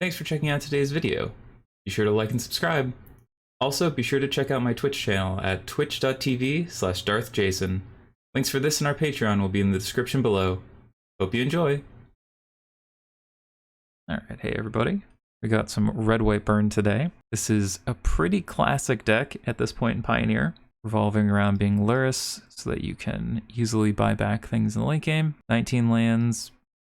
Thanks for checking out today's video. Be sure to like and subscribe. Also, be sure to check out my Twitch channel at twitch.tv/darthjacen. Links for this and our Patreon will be in the description below. Hope you enjoy. Alright, hey everybody. We got some red-white burn today. This is a pretty classic deck at this point in Pioneer, revolving around being Lurrus so that you can easily buy back things in the late game. 19 lands,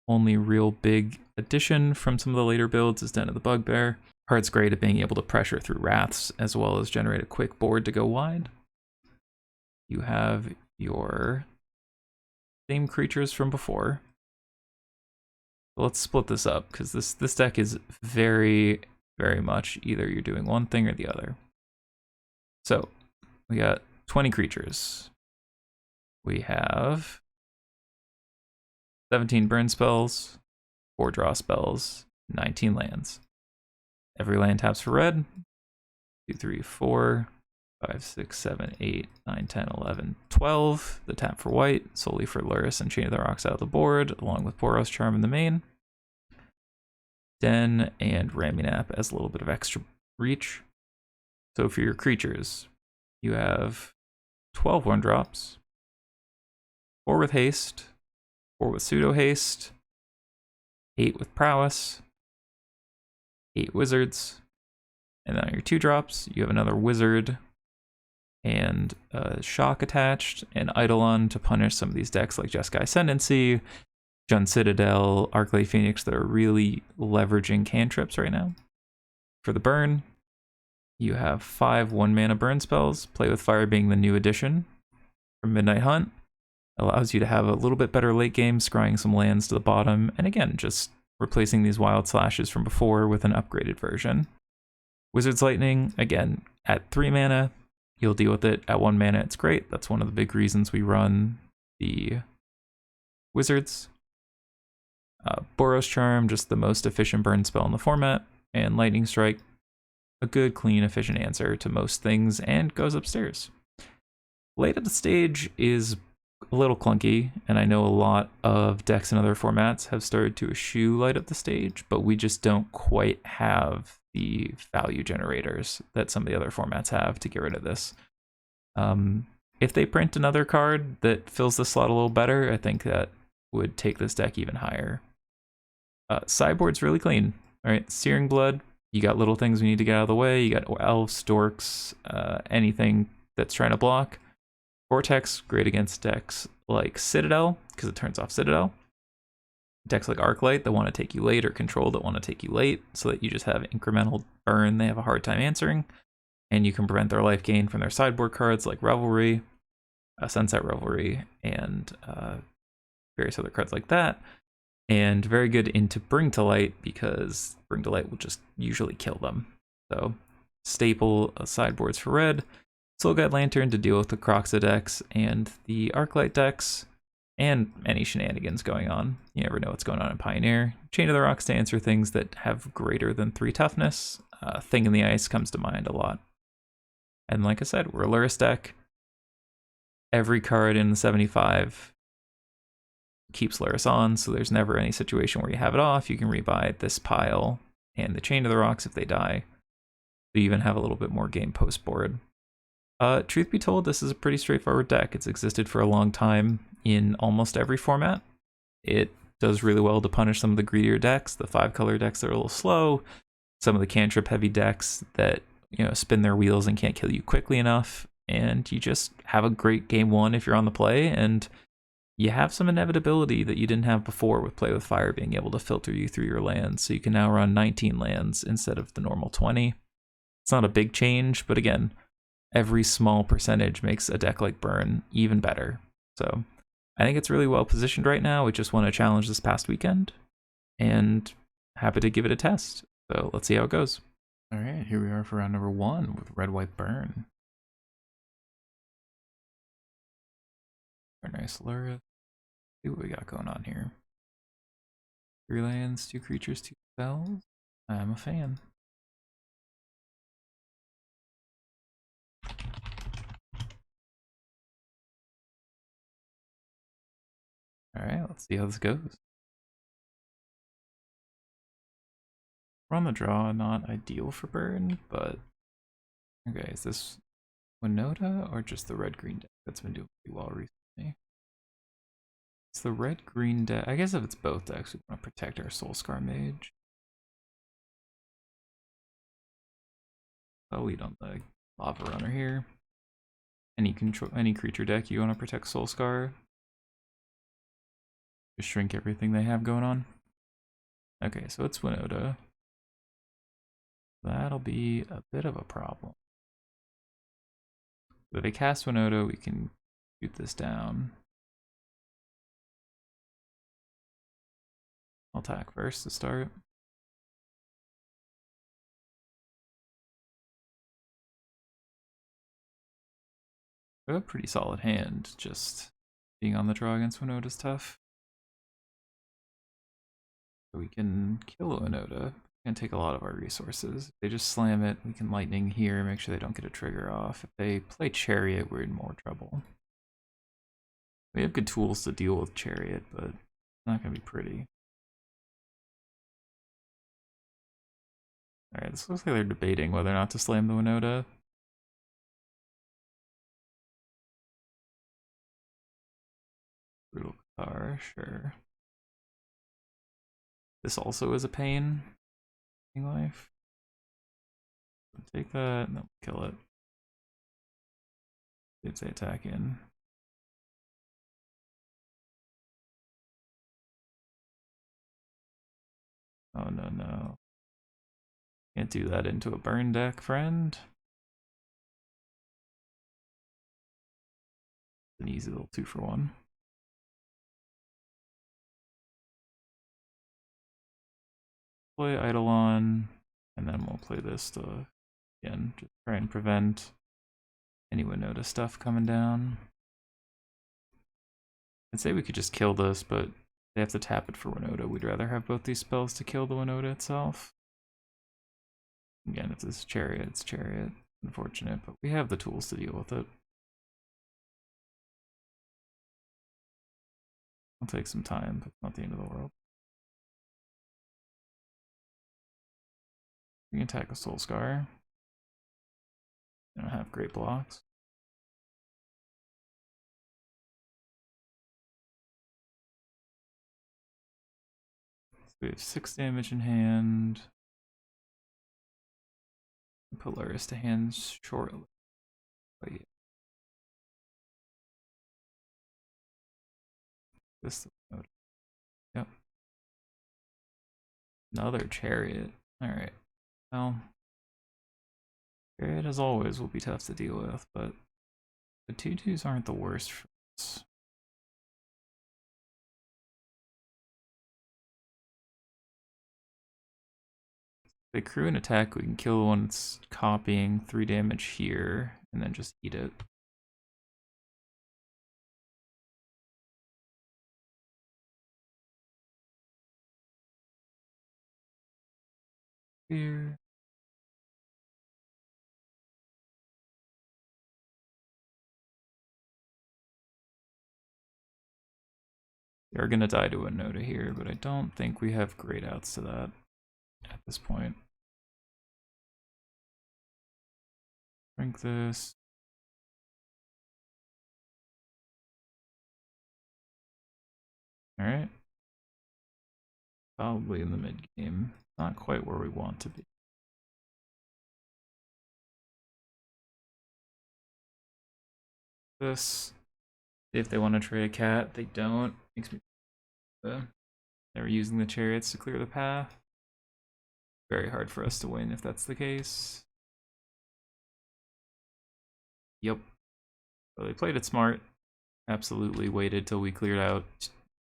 only real big addition from some of the later builds is Den of the Bugbear. Card's great at being able to pressure through Wraths as well as generate a quick board to go wide. You have your same creatures from before. Let's split this up because this deck is very much either you're doing one thing or the other. So we got 20 creatures. We have 17 burn spells, 4 draw spells, 19 lands. Every land taps for red. 2, 3, 4, 5, 6, 7, 8, 9, 10, 11, 12. The tap for white, solely for Lurrus and Chain of the Rocks out of the board, along with Boros Charm in the main. Den and Raminap as a little bit of extra reach. So for your creatures, you have 12 1-drops, 4 with haste, 4 with pseudo haste, 8 with prowess, 8 wizards, and then on your 2-drops, you have another wizard and a shock attached, and Eidolon to punish some of these decks like Jeskai Ascendancy, Jund Citadel, Arclight Phoenix that are really leveraging cantrips right now. For the burn, you have 5 1-mana burn spells, Play with Fire being the new addition from Midnight Hunt. Allows you to have a little bit better late game, scrying some lands to the bottom, and again, just replacing these wild slashes from before with an upgraded version. Wizard's Lightning, again, at 3 mana, you'll deal with it. At 1 mana, it's great. That's one of the big reasons we run the Wizards. Boros Charm, just the most efficient burn spell in the format, and Lightning Strike, a good, clean, efficient answer to most things, and goes upstairs. Late at the stage is a little clunky, and I know a lot of decks in other formats have started to eschew light up the stage, but we just don't quite have the value generators that some of the other formats have to get rid of this. If they print another card that fills the slot a little better, I think that would take this deck even higher. Sideboard's really clean. All right, Searing Blood, you got little things we need to get out of the way. You got elves, dorks, anything that's trying to block. Vortex, great against decks like Citadel, because it turns off Citadel. Decks like Arclight that want to take you late, or Control that want to take you late, so that you just have incremental burn they have a hard time answering. And you can prevent their life gain from their sideboard cards like Revelry, Sunset Revelry, and various other cards like that. And very good into Bring to Light, because Bring to Light will just usually kill them. So staple sideboards for red. Soul Guide Lantern to deal with the Croxa decks and the Arclight decks, and any shenanigans going on. You never know what's going on in Pioneer. Chain of the Rocks to answer things that have greater than 3 toughness. Thing in the Ice comes to mind a lot. And like I said, we're a Lurrus deck. Every card in the 75 keeps Lurrus on, so there's never any situation where you have it off. You can rebuy this pile and the Chain of the Rocks if they die. So you even have a little bit more game post board. Truth be told, this is a pretty straightforward deck. It's existed for a long time in almost every format. It does really well to punish some of the greedier decks, the 5-color decks that are a little slow, some of the cantrip heavy decks that, you know, spin their wheels and can't kill you quickly enough, and you just have a great game 1 if you're on the play, and you have some inevitability that you didn't have before with Play with Fire being able to filter you through your lands, so you can now run 19 lands instead of the normal 20. It's not a big change, but again, every small percentage makes a deck like Burn even better. So I think it's really well positioned right now. We just won a challenge this past weekend, and happy to give it a test. So let's see how it goes. All right, here we are for round number 1 with Red White Burn. Very nice Lurrus. See what we got going on here. 3 lands, 2 creatures, 2 spells. I'm a fan. All right, let's see how this goes. We're on the draw, not ideal for burn, but okay, is this Winota or just the red-green deck that's been doing pretty well recently? It's the red-green deck. I guess if it's both decks, we want to protect our Soulscar Mage. I'll lead on the Lava Runner here. Any creature deck you want to protect Soulscar. Just shrink everything they have going on. Okay, so it's Winota. That'll be a bit of a problem. If they cast Winota, we can shoot this down. I'll attack first to start. We have a pretty solid hand, just being on the draw against Winota is tough. So we can kill Winota and take a lot of our resources. If they just slam it, we can lightning here, make sure they don't get a trigger off. If they play Chariot, we're in more trouble. We have good tools to deal with Chariot, but it's not going to be pretty. Alright, this looks like they're debating whether or not to slam the Winota. Brutal Cathar, sure. This also is a pain. Life. Take that, and then we'll kill it. If they attack in. Oh no, no. Can't do that into a burn deck, friend. An easy little 2-for-1. Play Eidolon, and then we'll play this to, again, just try and prevent any Winota stuff coming down. I'd say we could just kill this, but they have to tap it for Winota. We'd rather have both these spells to kill the Winota itself. Again, if this is Chariot, it's Chariot. Unfortunate, but we have the tools to deal with it. It'll take some time, but not the end of the world. We can attack a Soulscar. They don't have great blocks. So we have 6 damage in hand. Put Lurrus to hand shortly. But yeah. This mode. Yep. Another Chariot. Alright. Well, Chariot, as always, will be tough to deal with, but the 2/2s aren't the worst for us. If they crew an attack, we can kill the one that's copying 3 damage here, and then just eat it. Here. We are going to die to a Winota here, but I don't think we have great outs to that at this point. Drink this. Alright. Probably in the mid game. Not quite where we want to be. This. If they want to tray a cat, they don't. Makes me. They were using the chariots to clear the path. Very hard for us to win if that's the case. Yep. So they played it smart. Absolutely waited till we cleared out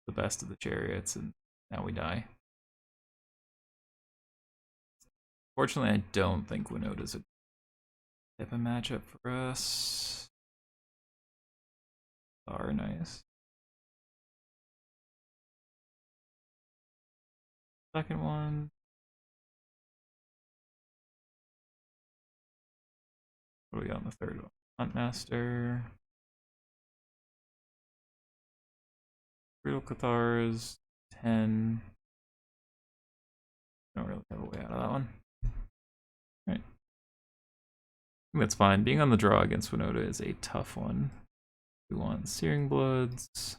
the best of the chariots, and now we die. Fortunately, I don't think Winota's a type of matchup for us. Are nice. Second one. What do we got on the third one? Huntmaster. Brutal Cathars. 10. Don't really have a way out of that one. think that's fine. Being on the draw against Winota is a tough one. We want Searing Bloods.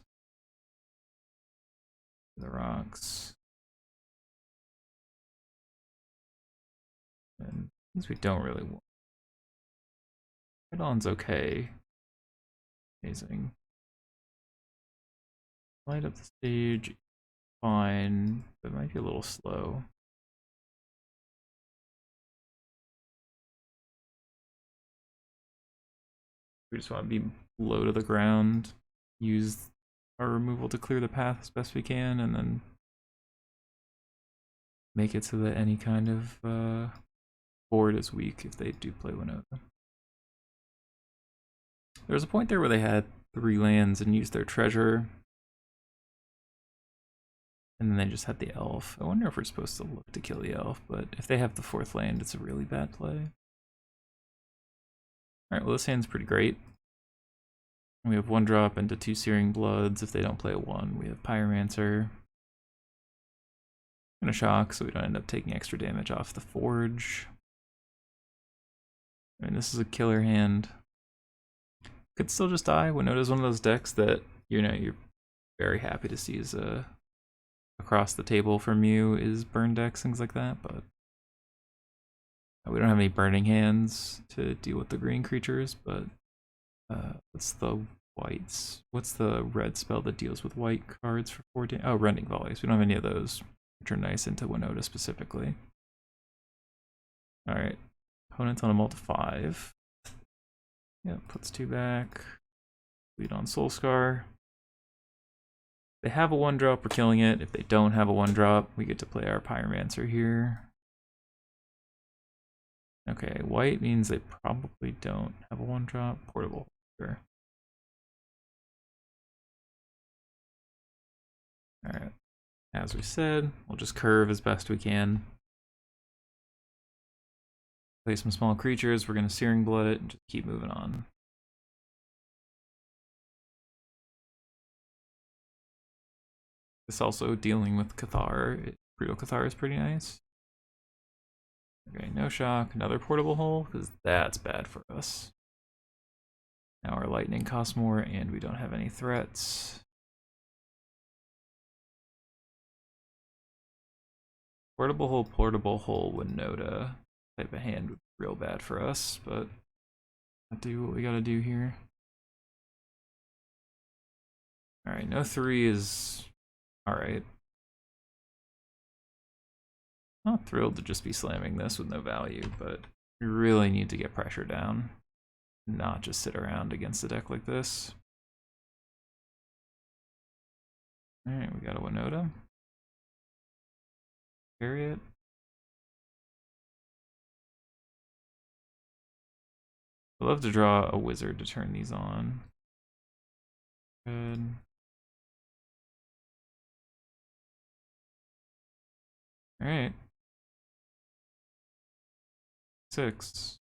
The rocks. And things we don't really want. Head-on's okay. Amazing. Light up the stage. Fine. But it might be a little slow. We just want to be low to the ground. Use our removal to clear the path as best we can, and then make it so that any kind of board is weak if they do play Winota. There was a point there where they had 3 lands and used their treasure. And then they just had the elf. I wonder if we're supposed to look to kill the elf, but if they have the 4th land, it's a really bad play. Alright, well this hand's pretty great. We have 1 drop into 2 Searing Bloods. If they don't play a 1, we have Pyromancer. I'm gonna shock so we don't end up taking extra damage off the Forge. I mean, this is a killer hand. Could still just die. Winota's one of those decks that, you know, you're very happy to see is across the table from you is burn decks, things like that, but we don't have any burning hands to deal with the green creatures, but what's the whites? What's the red spell that deals with white cards for 4 damage? Oh, Rending Volleys. We don't have any of those, which are nice into Winota specifically. Alright. Opponent's on a mull to 5. Yeah, puts 2 back. Lead on Soulscar. They have a 1-drop, we're killing it. If they don't have a 1-drop, we get to play our Pyromancer here. Okay, white means they probably don't have a 1-drop. Portable, sure. Alright, as we said, we'll just curve as best we can. Play some small creatures, we're going to Searing Blood it and just keep moving on. This also dealing with Cathar. Brutal Cathar is pretty nice. Okay, no shock, another portable hole, because that's bad for us. Now our lightning costs more and we don't have any threats. Portable hole, Winota type of hand would be real bad for us, but I'll do what we gotta do here. Alright, no 3 is alright. Not thrilled to just be slamming this with no value, but we really need to get pressure down. Not just sit around against a deck like this. Alright, we got a Winota. Chariot. I'd love to draw a wizard to turn these on. Good. Alright. 6.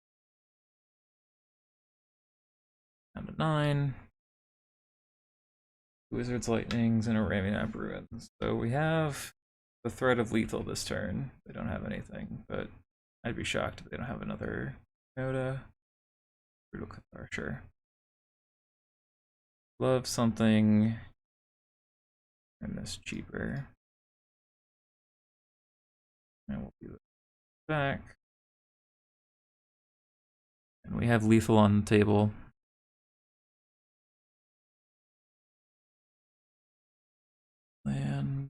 Down to 9. Wizard's Lightnings and a Raminap Ruins. So we have the threat of lethal this turn. They don't have anything, but I'd be shocked if they don't have another Winota. Brutal Cathar, sure. Love something and this cheaper. And we'll do it back. And we have lethal on the table. And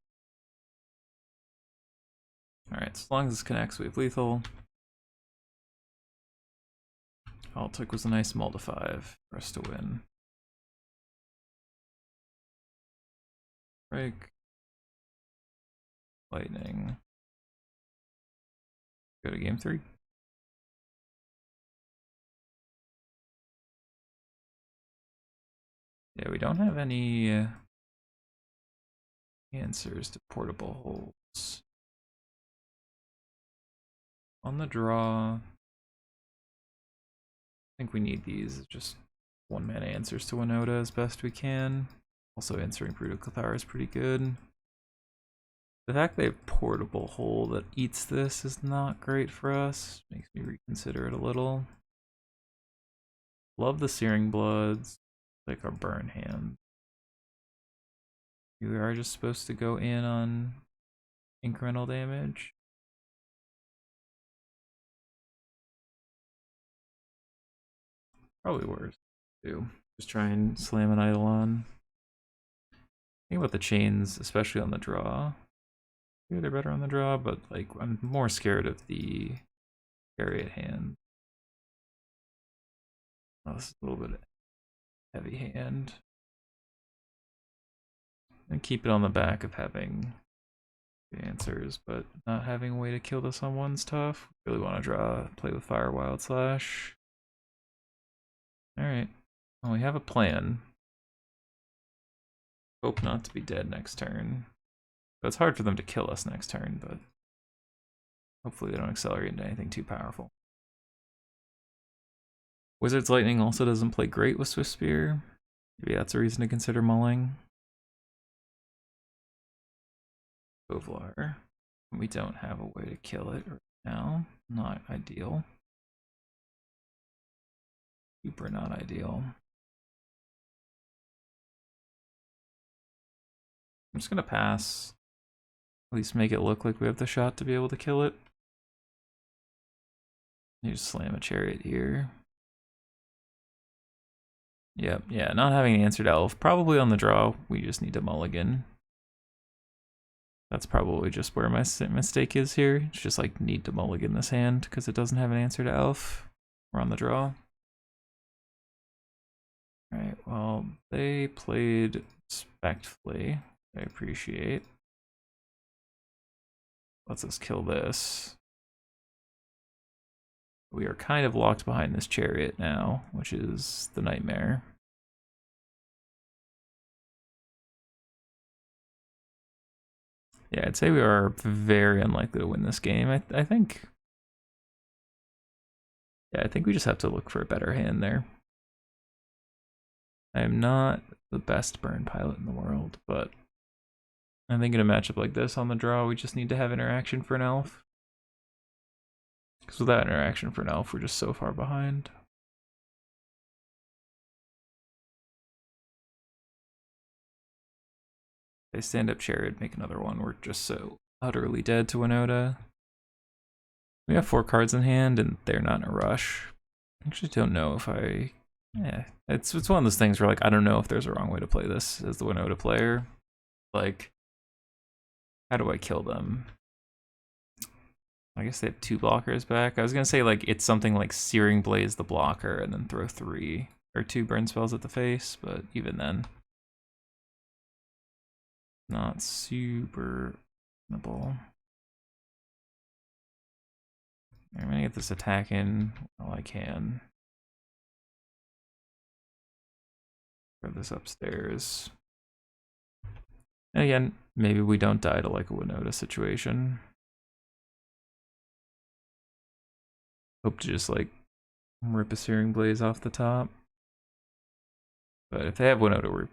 alright, as long as this connects, we have lethal. All it took was a nice mull to 5 for us to win. Break. Lightning. Go to game 3. Yeah, we don't have any answers to portable holes. On the draw, I think we need these just 1-mana answers to Winota as best we can. Also answering Brutal Cathar is pretty good. The fact they have portable hole that eats this is not great for us. Makes me reconsider it a little. Love the Searing Bloods, like our burn hand. We are just supposed to go in on incremental damage. Probably worse too. Just try and slam an idol on. Think about the chains, especially on the draw. Maybe they're better on the draw, but like I'm more scared of the chariot hand. Oh, this is a little bit heavy hand. And keep it on the back of having the answers, but not having a way to kill this on one's tough. Really want to play with Fire Wild Slash. Alright. Well, we have a plan. Hope not to be dead next turn. So it's hard for them to kill us next turn, but hopefully they don't accelerate into anything too powerful. Wizard's Lightning also doesn't play great with Swift Spear. Maybe that's a reason to consider mulling. Ovlar. We don't have a way to kill it right now. Not ideal. Super not ideal. I'm just gonna pass. At least make it look like we have the shot to be able to kill it. You just slam a chariot here. Yep, yeah, not having an answered elf. Probably on the draw, we just need to mulligan. That's probably just where my mistake is here. It's just like need to mulligan this hand because it doesn't have an answer to elf. We're on the draw. Alright, well, they played respectfully. I appreciate. Let's us kill this. We are kind of locked behind this chariot now, which is the nightmare. Yeah, I'd say we are very unlikely to win this game. I think... Yeah, I think we just have to look for a better hand there. I am not the best burn pilot in the world, but I think in a matchup like this on the draw, we just need to have interaction for an elf. Because without interaction for an elf, we're just so far behind. They stand up chariot, make another one. We're just so utterly dead to Winota. We have 4 cards in hand, and they're not in a rush. I actually don't know if I... Yeah, it's one of those things where like I don't know if there's a wrong way to play this as the Winota player. Like, how do I kill them? I guess they have 2 blockers back. I was gonna say like it's something like Searing Blaze the blocker and then throw 3 or 2 burn spells at the face, but even then, not super reasonable. I'm gonna get this attack in while I can. Throw this upstairs. And again, maybe we don't die to like a Winota situation. Hope to just like rip a Searing Blaze off the top. But if they have Winota, we're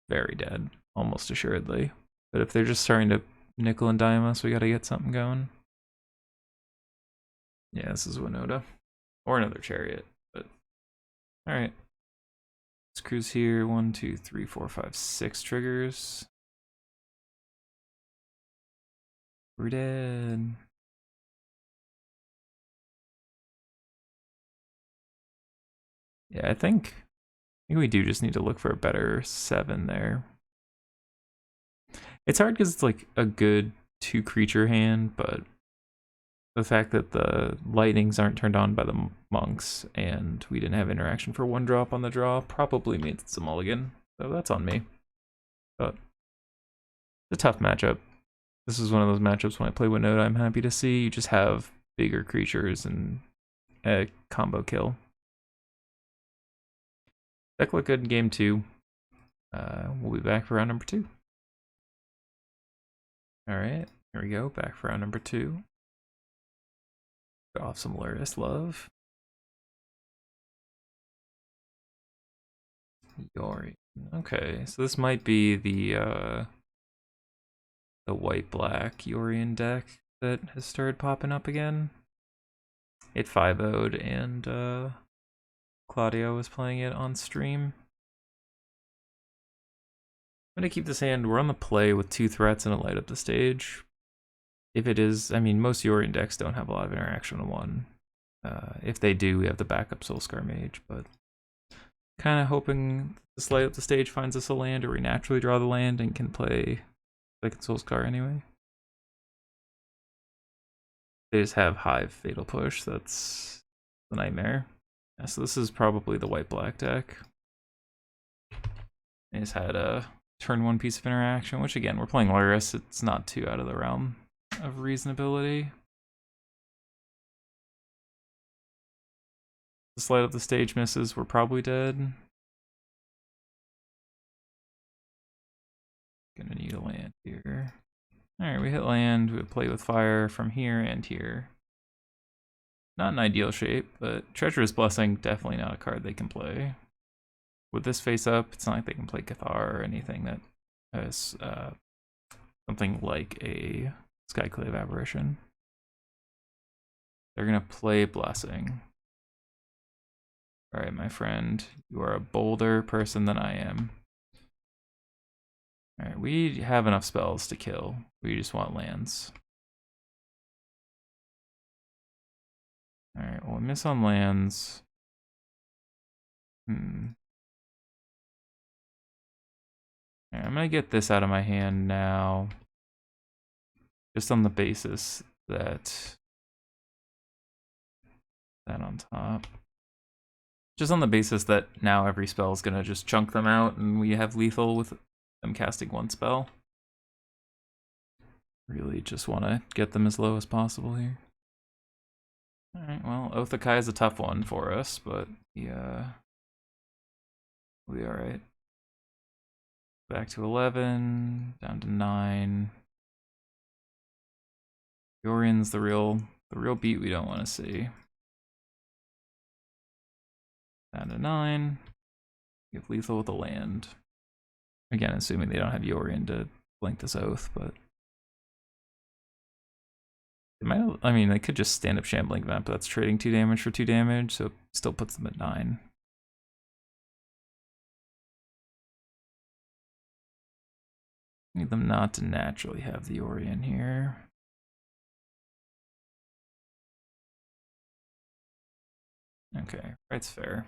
very dead, almost assuredly. But if they're just starting to nickel and dime us, we gotta get something going. Yeah, this is Winota. Or another chariot, but alright. Let's cruise here. 1, 2, 3, 4, 5, 6 triggers. We're dead. Yeah, I think we do just need to look for a better 7 there. It's hard because it's like a good 2 creature hand, but the fact that the lightnings aren't turned on by the monks and we didn't have interaction for 1 drop on the draw probably means it's a mulligan. So that's on me. But it's a tough matchup. This is one of those matchups when I play Winota I'm happy to see. You just have bigger creatures and a combo kill. Deck looked good in game 2. We'll be back for round number 2. Alright, here we go, back for round number 2. Go off some Lurrus love. Yorion. Okay, so this might be the white-black Yorion deck that has started popping up again. It 5-0'd and Claudio was playing it on stream. I'm gonna keep this hand. We're on the play with 2 threats and a light up the stage. If it is, I mean, most Yorion decks don't have a lot of interaction on 1. If they do, we have the backup Soulscar Mage, but kind of hoping this light up the stage finds us a land, or we naturally draw the land and can play second Soulscar anyway. They just have Hive Fatal Push. That's the nightmare. Yeah, so this is probably the white-black deck. They just had a turn 1 piece of interaction, which again, we're playing Lurrus. It's not too out of the realm of reasonability. This light up the stage misses, we're probably dead. Gonna need a land here. Alright, we hit land, we play with fire from here and here. Not an ideal shape, but Treacherous Blessing, definitely not a card they can play. With this face up, it's not like they can play Cathar or anything that has something like a Skyclave Aberration. They're gonna play Blessing. Alright, my friend, you are a bolder person than I am. Alright, we have enough spells to kill. We just want lands. Alright, well, we miss on lands. Alright, I'm gonna get this out of my hand now. Just on the basis that on top. Just on the basis that now every spell is gonna just chunk them out and we have lethal with them casting 1 spell. Really just want to get them as low as possible here. Alright, well, Oath of Kai is a tough one for us, but yeah, we'll be alright. Back to 11, down to 9. Yorion's the real beat we don't want to see. Down to 9. Give lethal with a land. Again, assuming they don't have Yorion to blink this Oath, but they might. I mean, they could just stand up Shambling Vent, but that's trading 2 damage for 2 damage, so it still puts them at 9. Need them not to naturally have the Yorion here. Okay, right's fair.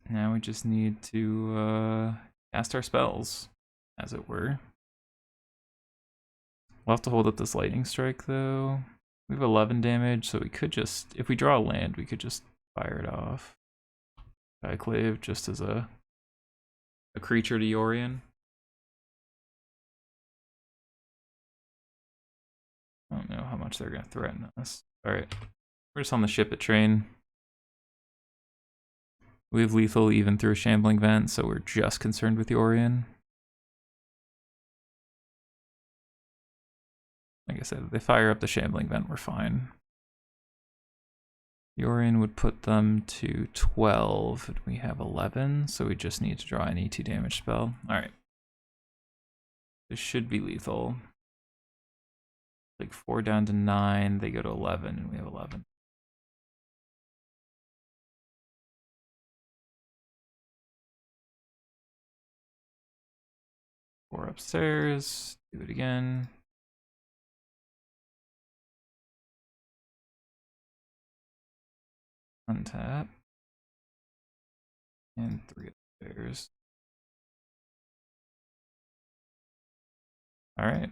Now we just need to cast our spells, as it were. We'll have to hold up this lightning strike though. We have 11 damage, so we could just, if we draw a land, we could just fire it off. Skyclave just as a creature to Yorion. I don't know how much they're gonna threaten us. Alright, we're just on the ship at train. We have lethal even through a Shambling Vent, so we're just concerned with Yorion. Like I said, if they fire up the Shambling Vent, we're fine. Yorion would put them to 12, and we have 11, so we just need to draw an E2 damage spell. Alright. This should be lethal. Like 4 down to 9, they go to 11, and we have 11. Four upstairs, do it again. Untap. And 3 upstairs. Alright.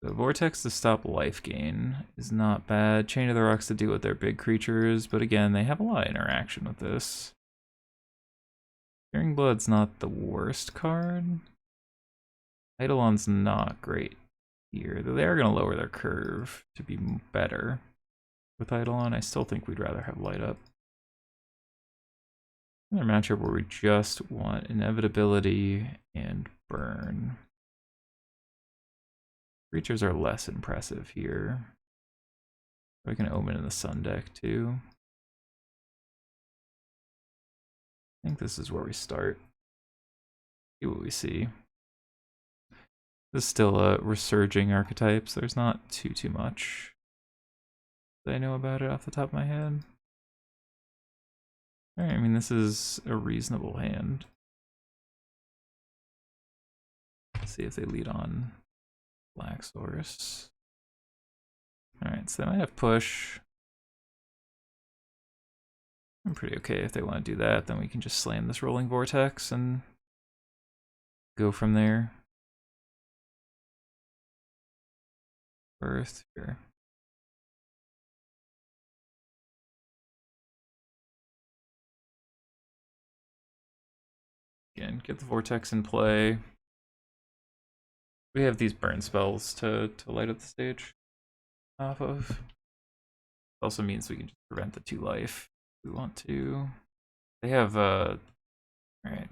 The Vortex to stop life gain is not bad. Chain of the Rocks to deal with their big creatures, but again, they have a lot of interaction with this. Searing Blood's not the worst card. Eidolon's not great here. They are going to lower their curve to be better. With Eidolon, I still think we'd rather have Light Up. Another matchup where we just want Inevitability and Burn. Creatures are less impressive here. We can Omen in the Sun deck too. I think this is where we start. See what we see. This is still a resurging archetype, so there's not too much that I know about it off the top of my head. Alright, I mean, this is a reasonable hand. Let's see if they lead on Black Source. Alright, so they might have push. I'm pretty okay if they want to do that, then we can just slam this Rolling Vortex and go from there. Earth, sure. Again, get the Vortex in play. We have these burn spells to light up the stage off of. Also means we can just prevent the 2 life if we want to. They have alright.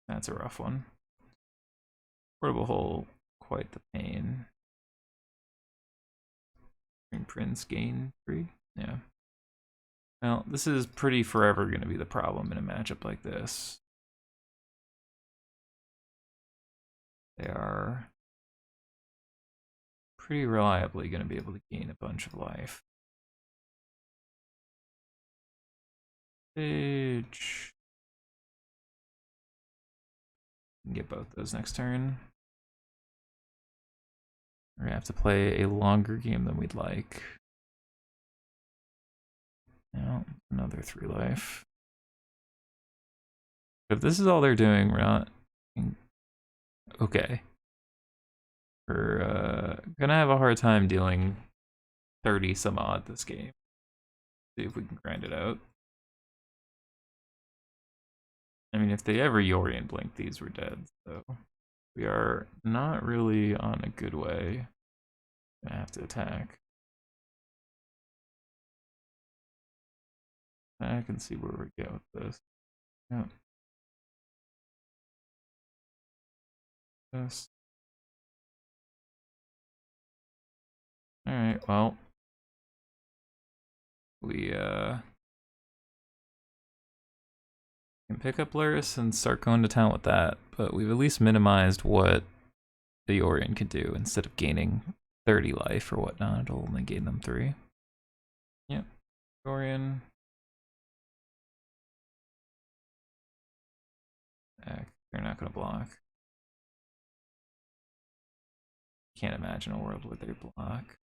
That's a rough one. Portable Hole, quite the pain. Prince gain 3. Yeah. Well, this is pretty forever gonna be the problem in a matchup like this. They are pretty reliably going to be able to gain a bunch of life. Stage. Get both those next turn. We're going to have to play a longer game than we'd like. Now, another 3 life. If this is all they're doing, we're not... Okay. We're gonna have a hard time dealing 30 some odd this game. See if we can grind it out. I mean, if they ever Yorion blink these, we're dead. So we are not really on a good way. Gonna have to attack. I can see where we go with this. Yeah. This. Alright, well. We can pick up Lurrus and start going to town with that, but we've at least minimized what the Yorion can do. Instead of gaining 30 life or whatnot, it'll only gain them 3. Yep. Yorion. They're not gonna block. Can't imagine a world where they block.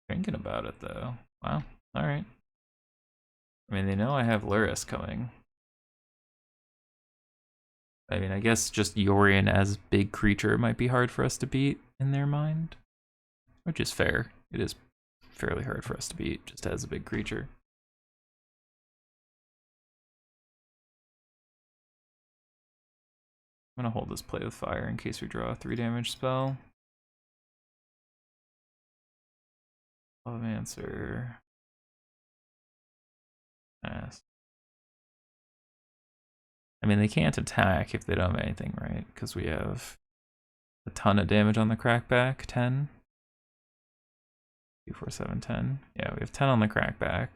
Thinking about it though. Wow. Alright. I mean, they know I have Lurrus coming. I mean, I guess just Yorion as big creature might be hard for us to beat in their mind. Which is fair. It is fairly hard for us to beat just as a big creature. I'm gonna hold this Play with Fire in case we draw a 3 damage spell. Love Answer. Yes. I mean, they can't attack if they don't have anything, right? Because we have a ton of damage on the crackback. 10. 2, 4, 7, 10. Yeah, we have 10 on the crackback.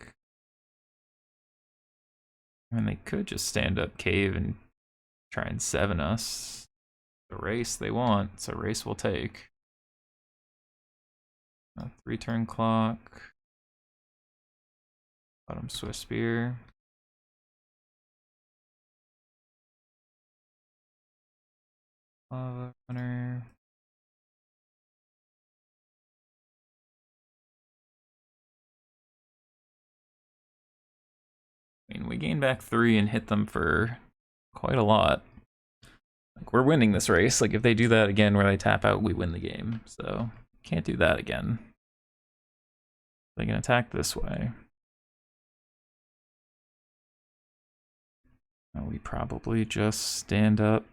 I mean, they could just stand up cave and try and 7 us. The race they want, it's a race we'll take. A 3-turn clock. Bottom Swift Spear. Lava Runner. I mean, we gain back 3 and hit them for quite a lot. Like, we're winning this race. Like, if they do that again where they tap out, we win the game. So, can't do that again. They can attack this way. We probably just stand up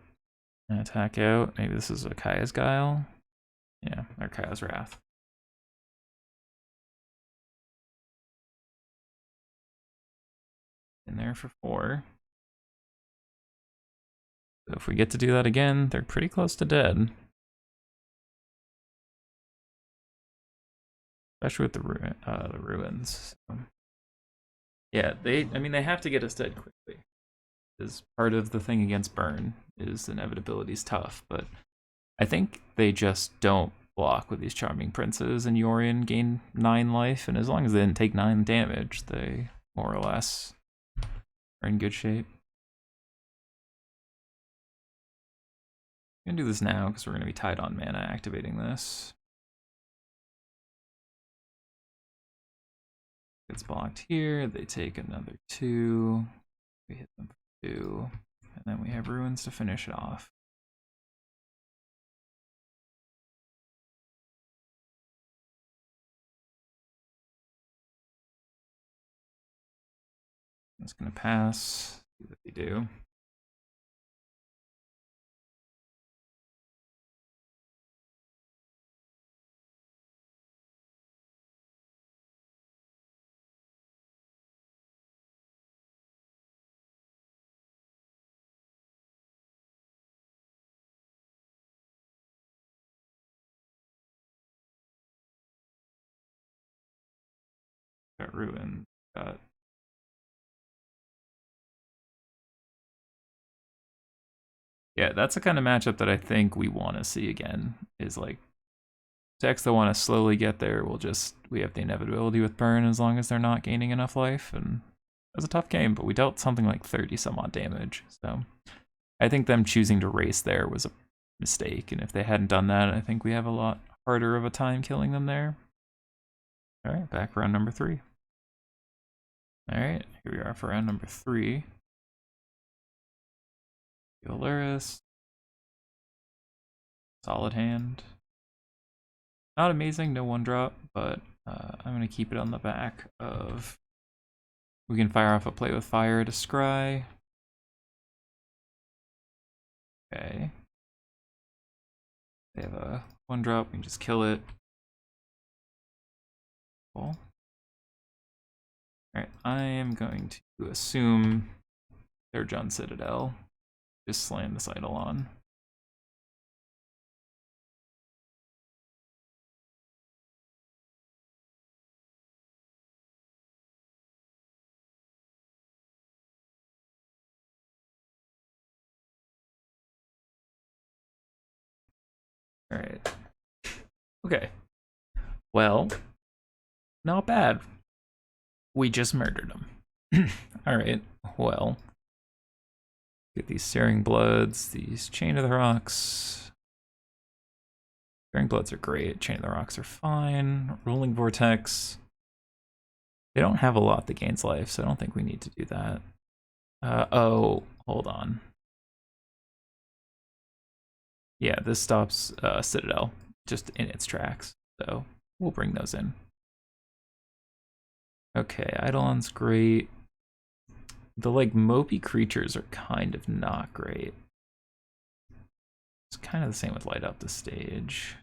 and attack out. Maybe this is a Kaya's Guile. Yeah, or Kaya's Wrath. In there for 4. So if we get to do that again, they're pretty close to dead. Especially with the ruins. So. Yeah, I mean, they have to get us dead quickly. Is part of the thing against burn is inevitability is tough, but I think they just don't block with these Charming Princes, and Yorion gain 9 life, and as long as they didn't take 9 damage, they more or less are in good shape. I'm gonna do this now because we're gonna be tight on mana activating this. Gets blocked here, they take another 2, we hit them for 2, and then we have Ruins to finish it off. It's gonna pass, see what they do. Got Ruin, got yeah, that's the kind of matchup that I think we want to see again, is like decks that want to slowly get there will just, we have the inevitability with burn as long as they're not gaining enough life, and it was a tough game, but we dealt something like 30 some odd damage, so I think them choosing to race there was a mistake, and if they hadn't done that, I think we have a lot harder of a time killing them there. Alright, back for round number 3. Alright, here we are for round number 3. Lurrus. Solid hand. Not amazing, no 1-drop, but I'm going to keep it on the back of... We can fire off a Play with Fire to scry. Okay. They have a 1-drop, we can just kill it. Cool. Alright, I am going to assume they're Jund Citadel. Just slam this Eidolon. Alright. Okay. Well, not bad. We just murdered him. Alright, well. Get these Searing Bloods, these Chain of the Rocks. Searing Bloods are great, Chain of the Rocks are fine. Rolling Vortex. They don't have a lot that gains life, so I don't think we need to do that. Oh, hold on. Yeah, this stops Citadel just in its tracks, so we'll bring those in. Okay, Eidolon's great. The like mopey creatures are kind of not great. It's kind of the same with Light Up the Stage.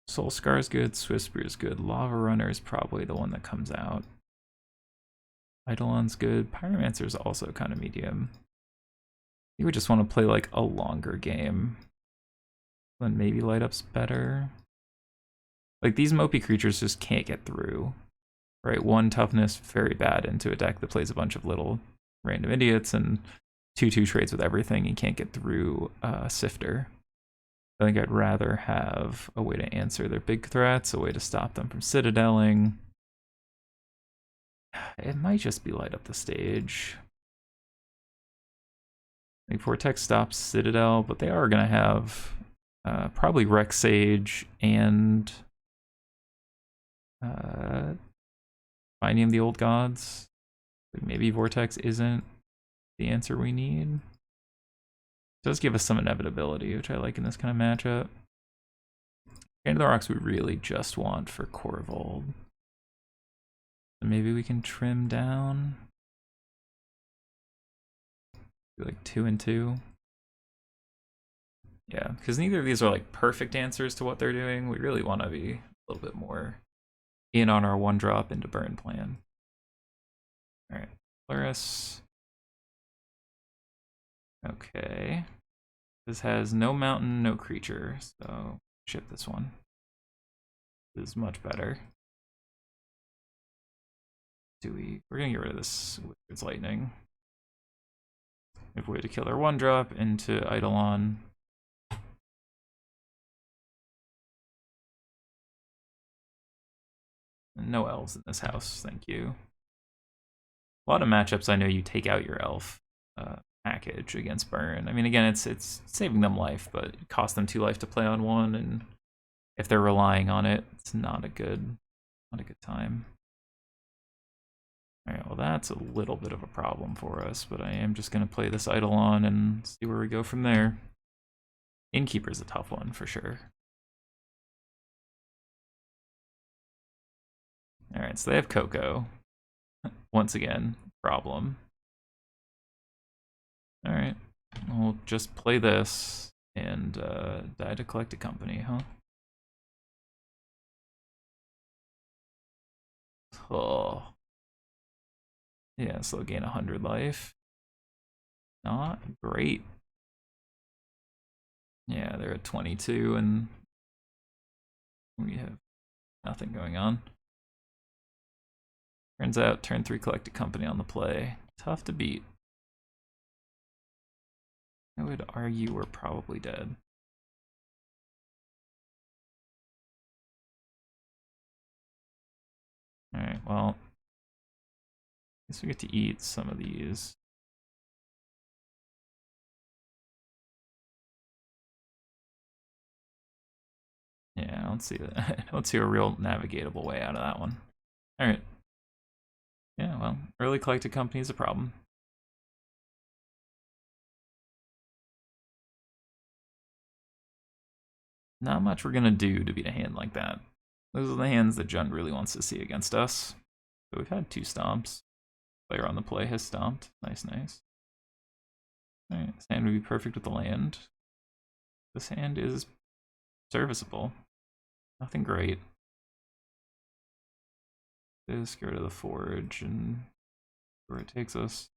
Soul Scar is good, Swift Spear is good, Lava Runner is probably the one that comes out. Eidolon's good, Pyromancer is also kind of medium. You would just want to play like a longer game. Then maybe Light Up's better. Like these mopey creatures just can't get through. Right, 1 toughness, very bad into a deck that plays a bunch of little random idiots, and 2/2 trades with everything and can't get through Sifter. I think I'd rather have a way to answer their big threats, a way to stop them from citadeling. It might just be Light Up the Stage. I think Vortex stops Citadel, but they are going to have probably Rex Sage and Finding of the Old Gods. Maybe Vortex isn't the answer we need. It does give us some inevitability, which I like in this kind of matchup. Chain of the Rocks we really just want for Corvold. So maybe we can trim down. Do like 2 and 2. Yeah, because neither of these are like perfect answers to what they're doing. We really want to be a little bit more in on our 1-drop into burn plan. Alright, Lurrus. Okay. This has no mountain, no creature, so ship this one. This is much better. We're gonna get rid of this Wizard's Lightning. We have a way to kill our 1-drop into Eidolon. No elves in this house, thank you. A lot of matchups I know you take out your elf package against burn. I mean, again, it's saving them life, but it costs them 2 life to play on 1, and if they're relying on it, it's not a good time. Alright, well that's a little bit of a problem for us, but I am just going to play this Eidolon and see where we go from there. Innkeeper's a tough one, for sure. Alright, so they have Coco. Once again, problem. Alright, we'll just play this and die to collect a company, huh? Oh. Yeah, so gain 100 life. Not great. Yeah, they're at 22 and we have nothing going on. Turns out, turn 3 collect a company on the play. Tough to beat. I would argue we're probably dead. Alright, well, I guess we get to eat some of these. Yeah, I don't see that. I don't see a real navigatable way out of that one. Alright. Yeah, well, early collected company is a problem. Not much we're gonna do to beat a hand like that. Those are the hands that Jund really wants to see against us. So we've had 2 stomps. Player on the play has stomped. Nice, nice. Alright, this hand would be perfect with the land. This hand is serviceable. Nothing great. Just go to the forge and where it takes us.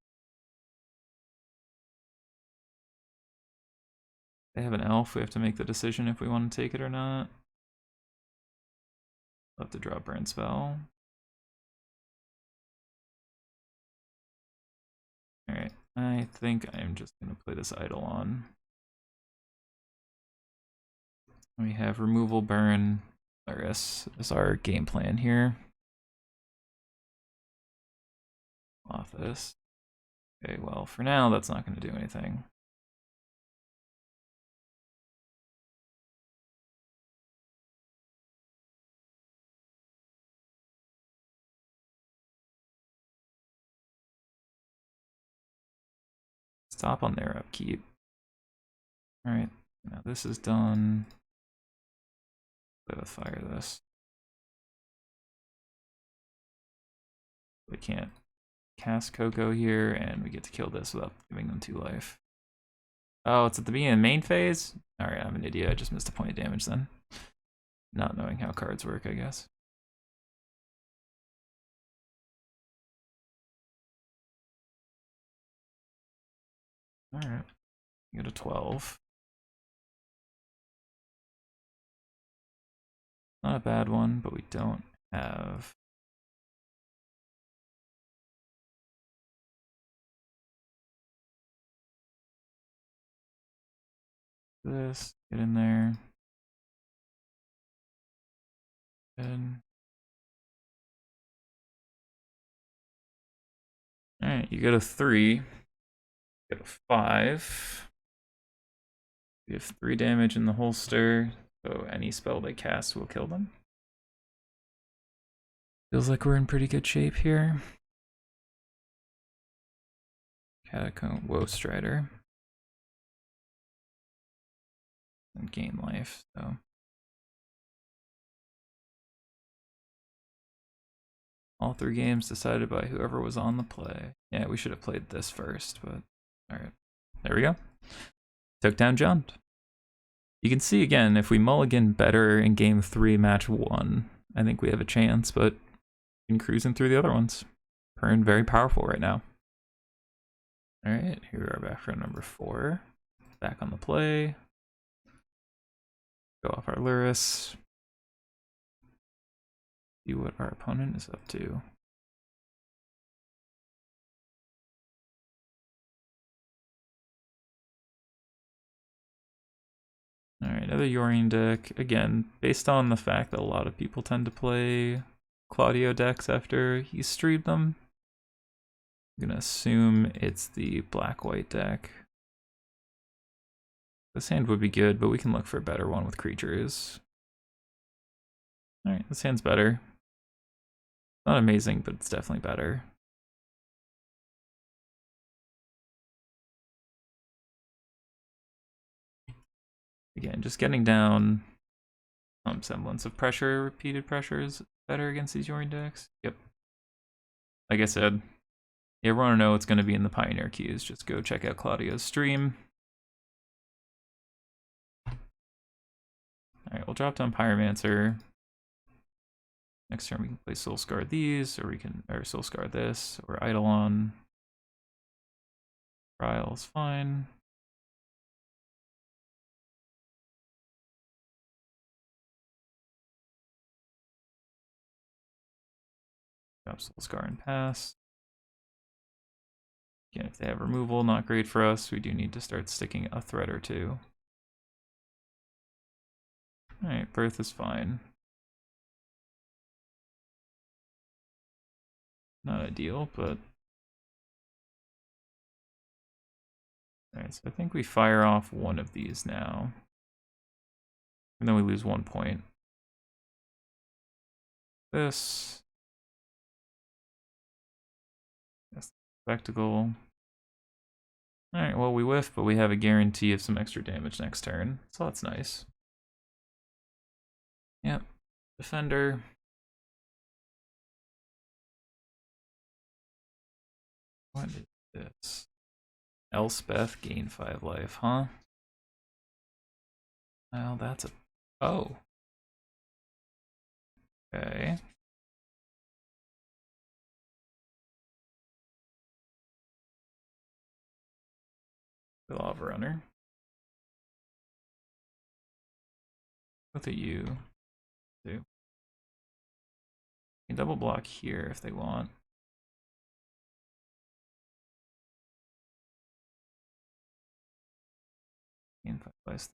They have an elf. We have to make the decision if we want to take it or not. We'll have to draw a burn spell. Alright, I think I'm just going to play this Eidolon. We have removal, burn, Lurrus is our game plan here. Off this. Okay, well, for now, that's not going to do anything. Stop on their upkeep. Alright, now this is done. Let's fire this. We can't cast Coco here, and we get to kill this without giving them 2 life. Oh, it's at the beginning of the main phase? Alright, I'm an idiot. I just missed a point of damage then. Not knowing how cards work, I guess. Alright. Go to 12. Not a bad one, but we don't have... this. Get in there. Good. Alright, you go to 3. Go to 5. We have 3 damage in the holster, so any spell they cast will kill them. Feels like we're in pretty good shape here. Catacomb, Woe Strider. And gain life, so. All 3 games decided by whoever was on the play. Yeah, we should have played this first, but alright. There we go. Took down Jund. You can see again, if we mulligan better in game 3, match 1, I think we have a chance, but we've been cruising through the other ones. Pern very powerful right now. Alright, here we are back for number 4. Back on the play. Go off our Lurrus. See what our opponent is up to. Alright, another Yorion deck. Again, based on the fact that a lot of people tend to play Claudio decks after he streamed them. I'm gonna assume it's the black-white deck. This hand would be good, but we can look for a better one with creatures. Alright, this hand's better. Not amazing, but it's definitely better. Again, just getting down some semblance of pressure, repeated pressure is better against these Yorion decks. Yep. Like I said, you ever want to know what's going to be in the Pioneer queues, just go check out Claudio's stream. Alright, we'll drop down Pyromancer. Next turn we can play Soulscar these, or we can Soulscar this, or Eidolon. Trial's fine. Drop Soulscar and pass. Again, if they have removal, not great for us. We do need to start sticking a threat or two. Alright, Birth is fine. Not ideal, but... Alright, so I think we fire off one of these now. And then we lose 1 point. This. Yes, Spectacle. Alright, well we whiff, but we have a guarantee of some extra damage next turn, so that's nice. Yep. Defender. What is this? Elspeth, gain 5 life, huh? Well, that's a... Oh. Okay. The Lava Runner. Look at you. Too. You can double block here if they want.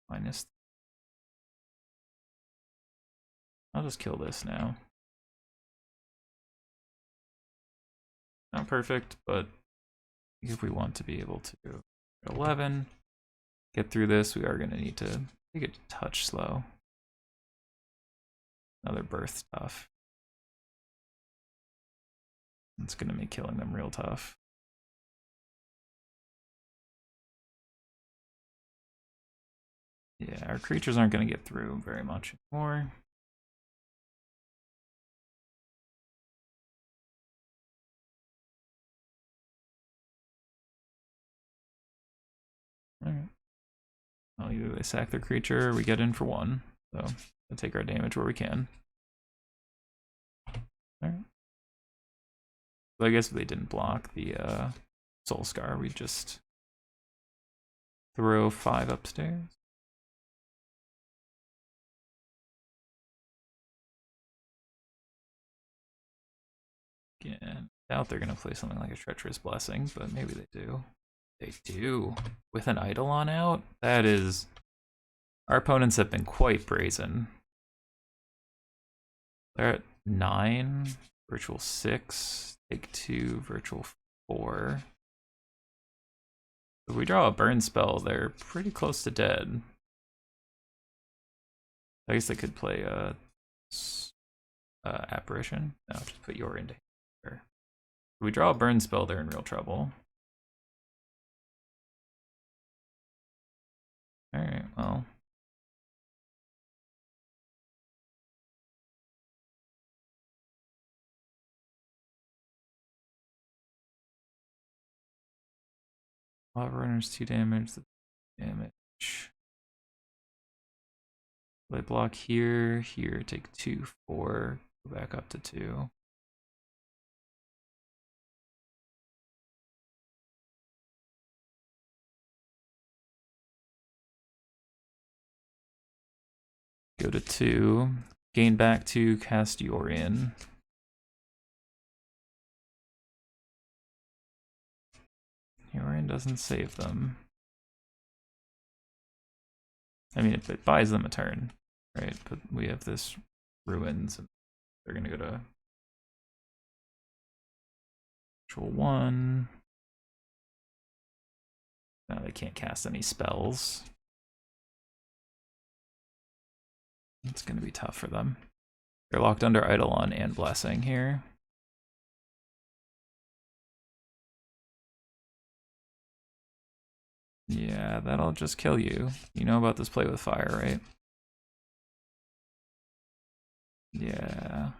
Minus. I'll just kill this now. Not perfect, but if we want to be able to 11, get through this, we are going to need to take it a touch slow. Another Birth stuff. It's going to make killing them real tough. Yeah, our creatures aren't going to get through very much anymore. Alright. Well, either they sack their creature or we get in for 1. So we'll take our damage where we can. Alright. So I guess if they didn't block the Soulscar, we'd just throw 5 upstairs. Again, I doubt they're going to play something like a Treacherous Blessing, but maybe they do. They do. With an Eidolon out? That is... Our opponents have been quite brazen. They're at 9, virtual 6, take 2, virtual 4. If we draw a burn spell, they're pretty close to dead. I guess they could play a Apparition. No, just put Yorion to here. If we draw a burn spell, they're in real trouble. Alright, well. Lava Runner's 2 damage, damage. They block here, here, take 2, 4, go back up to 2. Go to 2, gain back 2, cast Yorion. Yorion doesn't save them. I mean, it buys them a turn, right? But we have this Ruins, and they're gonna go to Actual 1. Now they can't cast any spells. It's going to be tough for them. They're locked under Eidolon and Blessing here. Yeah, that'll just kill you. You know about this play with fire, right? Yeah.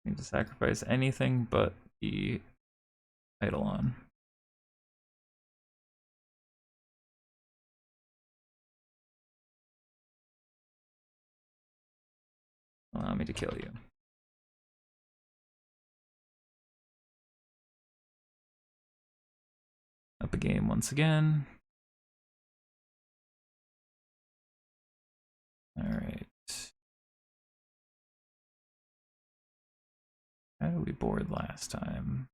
Need to sacrifice anything but the Eidolon. Allow me to kill you. Up a game once again. Alright. How did we board last time?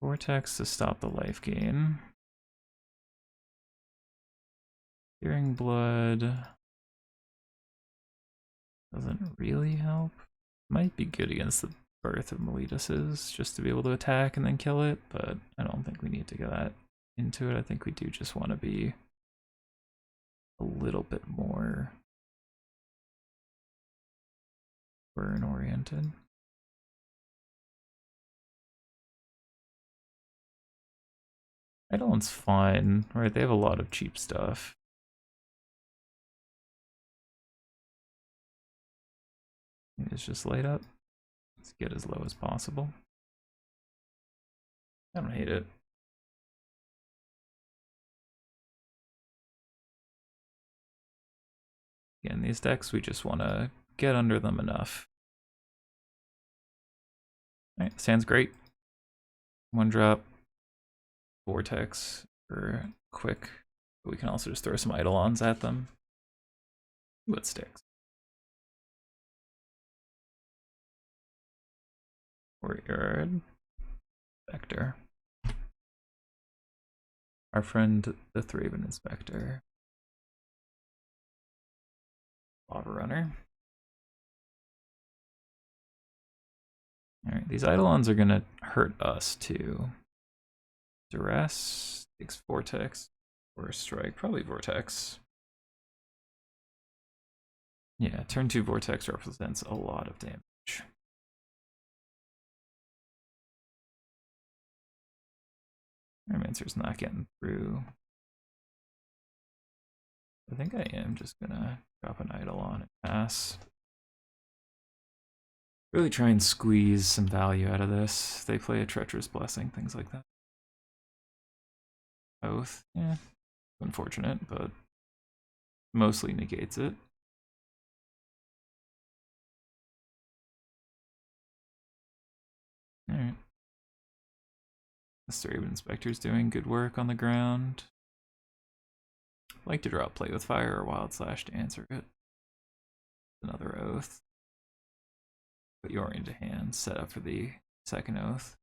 Vortex to stop the life gain. Searing Blood doesn't really help. Might be good against the Birth of Meletus, just to be able to attack and then kill it, but I don't think we need to get that into it. I think we do just want to be a little bit more burn oriented. Eidolon's fine, right? They have a lot of cheap stuff. It's just light up. Let's get as low as possible. I don't hate it. Again, these decks, we just want to get under them enough. Alright, sounds great. 1-drop Vortex for quick. But we can also just throw some Eidolons at them. What sticks? Courtyard. Inspector. Our friend, the Thraben Inspector. Lava Runner. Alright, these Eidolons are gonna hurt us too. Duress takes Vortex or Strike, probably Vortex. Yeah, turn 2 Vortex represents a lot of damage. Airmancer's not getting through. I think I am just gonna drop an Eidolon and pass. Really try and squeeze some value out of this. They play a Treacherous Blessing, things like that. Oath, yeah, unfortunate, but mostly negates it. Alright. The Thraben Inspector's doing good work on the ground. I'd like to drop Play with Fire or Wild Slash to answer it. Another Oath. Put Yorion to hand, set up for the second Oath.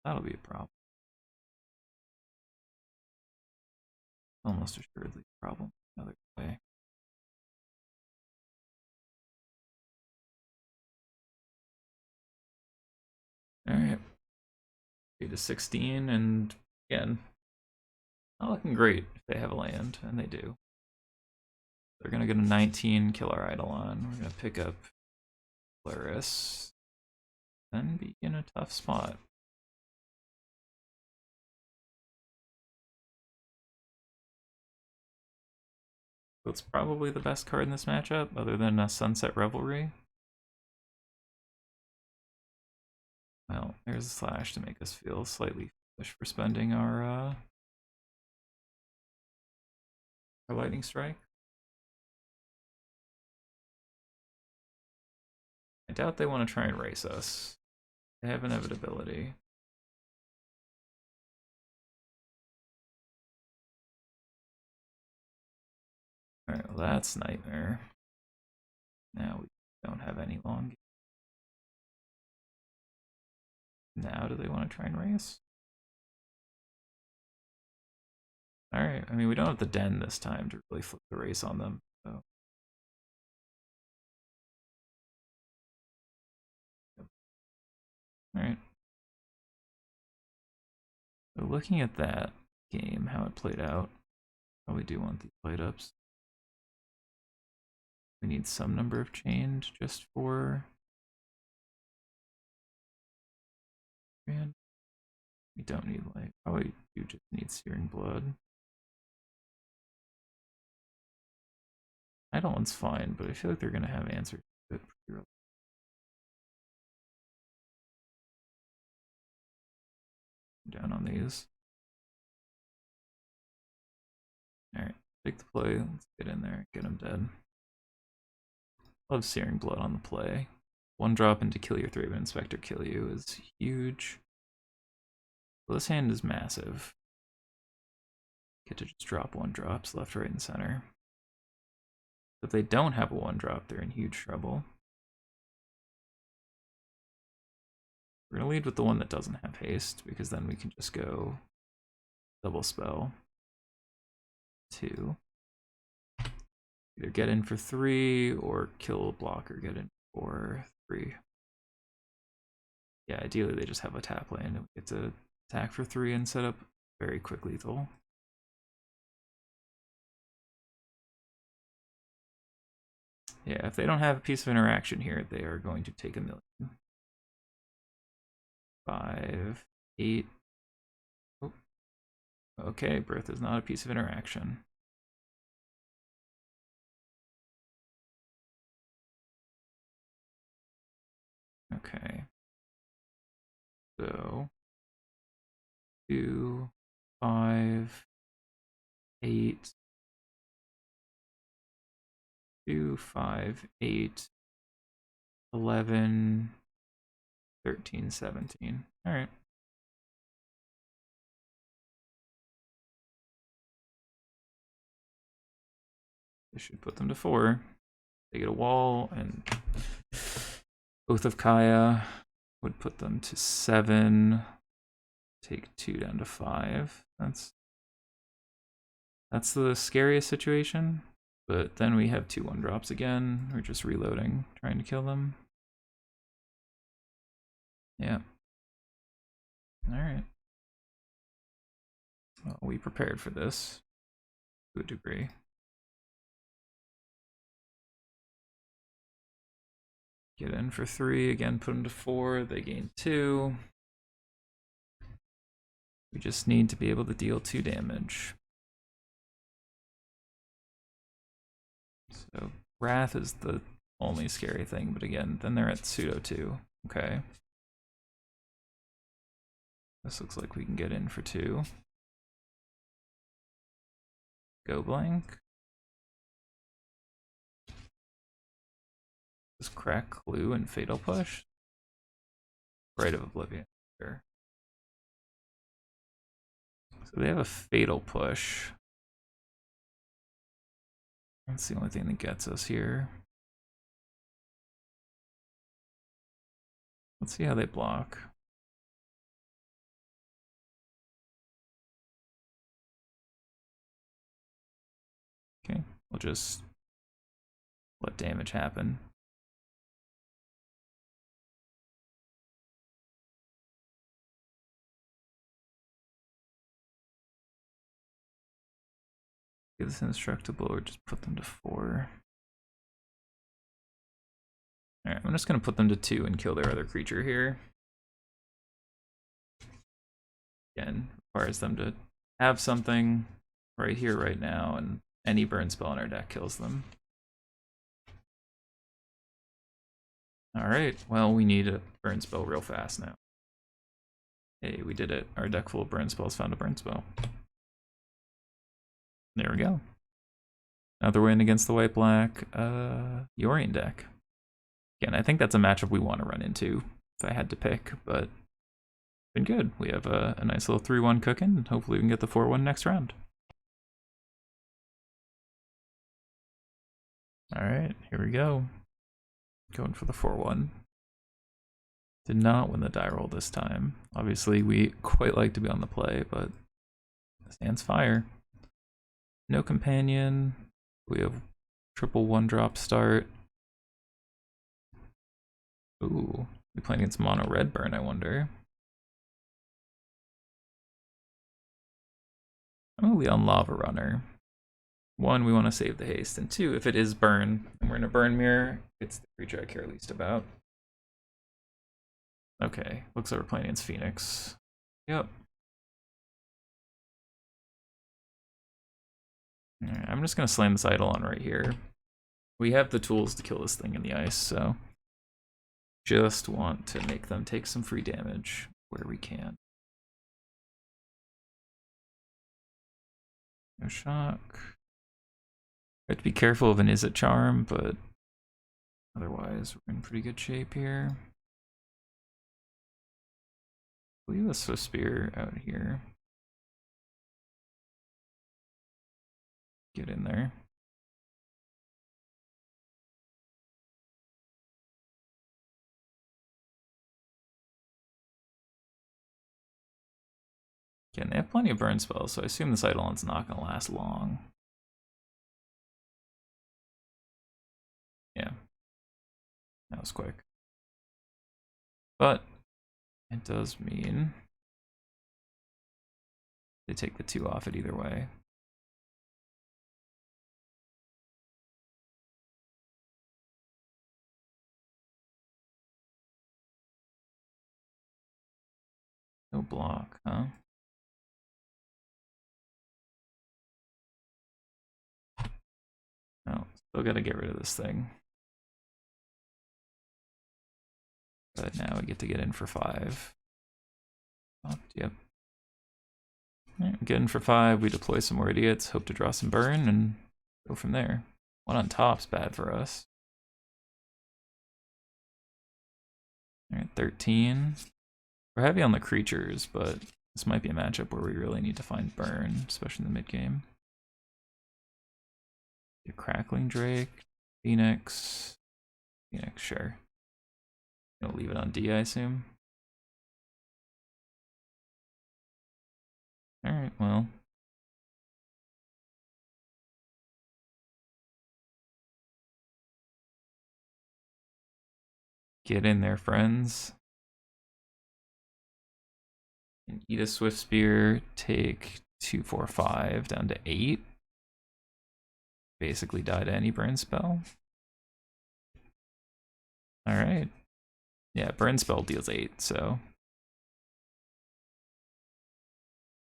That'll be a problem. Almost assuredly a problem another way. Alright. 3 to 16, and again, not looking great if they have a land, and they do. They're gonna get a 19, kill our Eidolon. We're gonna pick up Lurrus, then be in a tough spot. So it's probably the best card in this matchup, other than a Sunset Revelry. Well, there's a slash to make us feel slightly foolish for spending our Lightning Strike. I doubt they want to try and race us. They have inevitability. Alright, well that's Nightmare. Now we don't have any long. Now do they want to try and race? Alright, I mean, we don't have the den this time to really flip the race on them, so. Alright. So looking at that game, how it played out, probably do want these light ups. We need some number of chained just for. And we don't need light. Probably do just need searing blood. Idle one's fine, but I feel like they're gonna have answers to it pretty early. Down on these. Alright, take the play. Let's get in there, get him dead. Love searing blood on the play. 1 drop into kill your 3-man inspector, kill you is huge. Well, this hand is massive. Get to just drop 1 drops left, right, and center. If they don't have a 1 drop, they're in huge trouble. We're gonna lead with the one that doesn't have haste, because then we can just go double spell 2. Either get in for 3 or kill a blocker, get in for 3. Yeah, ideally they just have a tap lane and we get to attack for 3 and set up very quick lethal. Yeah, if they don't have a piece of interaction here, they are going to take 1 million. 5, 8. Oh. Okay, birth is not a piece of interaction. Okay. So 2, 5, 8. 2, 5, 8, 11, 13, 17. All right. This should put them to 4. They get a wall, and Oath of Kaya would put them to 7. Take 2 down to 5. That's the scariest situation. But then we have 2 1-drops again. We're just reloading, trying to kill them. Yeah. Alright. Well, we prepared for this to a degree. Get in for 3, again put them to 4, they gain 2. We just need to be able to deal 2 damage. So Wrath is the only scary thing, but again, then they're at pseudo 2. Okay. This looks like we can get in for 2. Go blank. Just crack Clue and Fatal Push. Rite of Oblivion. Sure. So they have a Fatal Push. That's the only thing that gets us here. Let's see how they block. Okay, we'll just let damage happen. Get this indestructible or just put them to 4. Alright, I'm just going to put them to 2 and kill their other creature here. Again, requires them to have something right here, right now, and any burn spell in our deck kills them. Alright, well, we need a burn spell real fast now. Hey, we did it. Our deck full of burn spells found a burn spell. There we go. Another win against the white-black Yorion deck. Again, I think that's a matchup we want to run into if I had to pick, but been good. We have a nice little 3-1 cooking, and hopefully we can get the 4-1 next round. Alright, here we go. Going for the 4-1. Did not win the die roll this time. Obviously, we quite like to be on the play, but this hand's fire. No companion. We have triple 1-drop start. Ooh, we playing against mono red burn, I wonder. I'm gonna lead on Lava Runner. 1, we want to save the haste, and 2, if it is burn, and we're in a burn mirror, it's the creature I care least about. Okay, looks like we're playing against Phoenix. Yep. Alright, I'm just gonna slam this Eidolon right here. We have the tools to kill this thing in the ice, so just want to make them take some free damage where we can. No shock. We have to be careful of an Is It Charm, but otherwise we're in pretty good shape here. Leave a Swift Spear out here. Get in there. Again, they have plenty of burn spells, so I assume this Eidolon's not going to last long. Yeah. That was quick. But it does mean they take the 2 off it either way. No block, huh? No, still gotta get rid of this thing. But now we get to get in for 5. Oh, yep. Right, get in for 5, we deploy some more idiots, hope to draw some burn, and go from there. 1 on top's bad for us. Alright, 13. We're heavy on the creatures, but this might be a matchup where we really need to find burn, especially in the mid game. Your Crackling Drake, Phoenix, sure. Gonna leave it on D, I assume. Alright, well. Get in there, friends. And eat a Swift Spear, take 2, 4, 5 down to 8. Basically die to any burn spell. Alright. Yeah, burn spell deals 8, so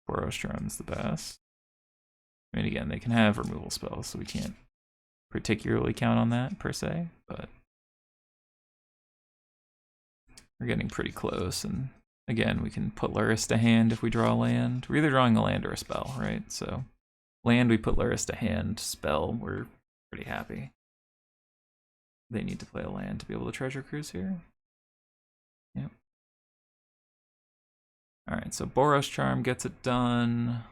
Boros Charm's the best. I mean, again, they can have removal spells, so we can't particularly count on that per se, but we're getting pretty close. And again, we can put Lurrus to hand if we draw a land. We're either drawing a land or a spell, right? So land, we put Lurrus to hand. Spell, we're pretty happy. They need to play a land to be able to treasure cruise here. Yep. Alright, so Boros Charm gets it done.